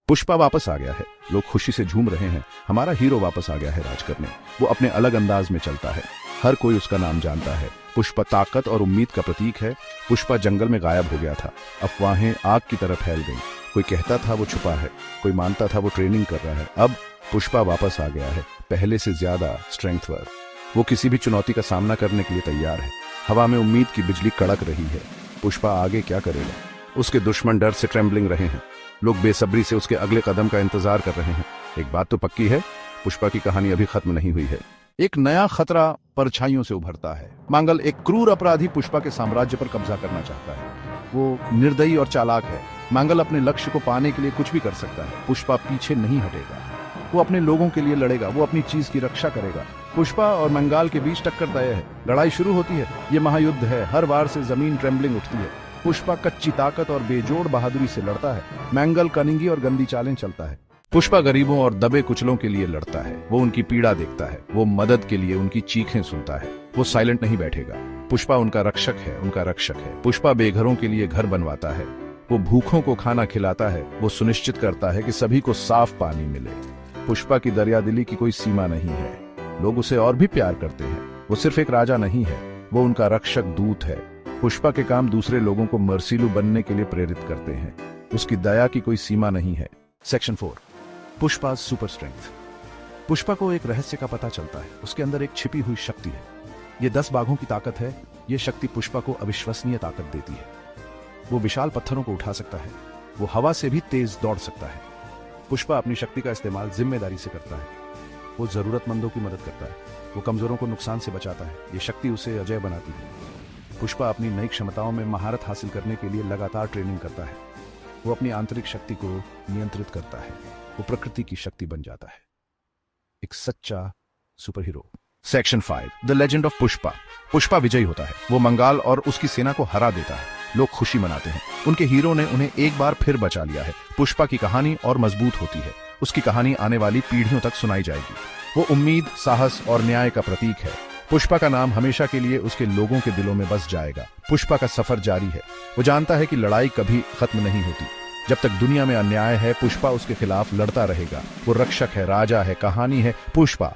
पुष्पा वापस आ गया है, लोग खुशी से झूम रहे हैं। हमारा हीरो वापस आ गया है राज करने। वो अपने अलग अंदाज में चलता है, हर कोई उसका नाम जानता है। पुष्पा ताकत और उम्मीद का प्रतीक है। पुष्पा जंगल में गायब हो गया था, अफवाहें आग की तरह फैल गईं। कोई कहता था वो छुपा है, कोई मानता था वो ट्रेनिंग कर रहा है। अब पुष्पा वापस आ गया है, पहले से ज्यादा स्ट्रेंथवर। वो किसी भी चुनौती का सामना करने के लिए तैयार है। हवा में उम्मीद की बिजली कड़क रही है। पुष्पा आगे क्या करेगा? उसके दुश्मन डर से ट्रेम्बलिंग रहे हैं। लोग बेसब्री से उसके अगले कदम का इंतजार कर रहे हैं। एक बात तो पक्की है, पुष्पा की कहानी अभी खत्म नहीं हुई है। एक नया खतरा परछाइयों से उभरता है। मांगल एक क्रूर अपराधी पुष्पा के साम्राज्य पर कब्जा करना चाहता है। वो निर्दयी और चालाक है। मांगल अपने लक्ष्य को पाने के लिए कुछ भी कर सकता है। पुष्पा पीछे नहीं हटेगा। वो अपने लोगों के लिए लड़ेगा, वो अपनी चीज की रक्षा करेगा। पुष्पा और मंगाल के बीच टक्कर तय है। लड़ाई शुरू होती है। ये महायुद्ध है। हर बार से जमीन ट्रेम्बलिंग उठती है। पुष्पा कच्ची ताकत और बेजोड़ बहादुरी से लड़ता है। मंगल कनिंगी और गंदी चालें चलता है। पुष्पा गरीबों और दबे कुचलों के लिए लड़ता है। वो उनकी पीड़ा देखता है। वो मदद के लिए उनकी चीखें सुनता है। वो साइलेंट नहीं बैठेगा। पुष्पा उनका रक्षक है, उनका रक्षक है। पुष्पा बेघरों के लिए घर बनवाता है। वो भूखों को खाना खिलाता है। वो सुनिश्चित करता है कि सभी को साफ पानी मिले। पुष्पा की दरियादिली की कोई सीमा नहीं है। लोग उसे और भी प्यार करते हैं। वो सिर्फ एक राजा नहीं है, वो उनका रक्षक दूत है। पुष्पा के काम दूसरे लोगों को मर्सीलू बनने के लिए प्रेरित करते हैं। उसकी दया की कोई सीमा नहीं है। Section 4, Pushpa super strength. Pushpa को एक रहस्य का पता चलता है। उसके अंदर एक छिपी हुई शक्ति है। ये 10 बाघों की ताकत है। ये शक्ति पुष्पा को अविश्वसनीय ताकत देती है। वो विशाल पत्थरों को उठा सकता है। वो हवा से भी तेज दौड़ सकता है। पुष्पा अपनी शक्ति का इस्तेमाल जिम्मेदारी से करता है। वो जरूरतमंदों की मदद करता है। वो कमजोरों को नुकसान से बचाता है। ये शक्ति उसे अजय बनाती है। पुष्पा अपनी नई क्षमताओं में महारत हासिल करने के लिए लगातार ट्रेनिंग करता है। वो अपनी आंतरिक शक्ति को नियंत्रित करता है। वो प्रकृति की शक्ति बन जाता है। एक सच्चा super hero. Section 5, the legend of Pushpa. Pushpa विजयी होता है। वो मंगाल और उसकी सेना को हरा देता है। लोग खुशी मनाते हैं। उनके हीरो ने उन्हें एक बार फिर बचा लिया है। पुष्पा की कहानी और मजबूत होती है। उसकी कहानी आने वाली पीढ़ियों तक सुनाई जाएगी। वो उम्मीद, साहस और न्याय का प्रतीक है। पुष्पा का नाम हमेशा के लिए उसके लोगों के दिलों में बस जाएगा। पुष्पा का सफर जारी है। वो जानता है कि लड़ाई कभी खत्म नहीं होती। जब तक दुनिया में अन्याय है, पुष्पा उसके खिलाफ लड़ता रहेगा। वो रक्षक है, राजा है, कहानी है। पुष्पा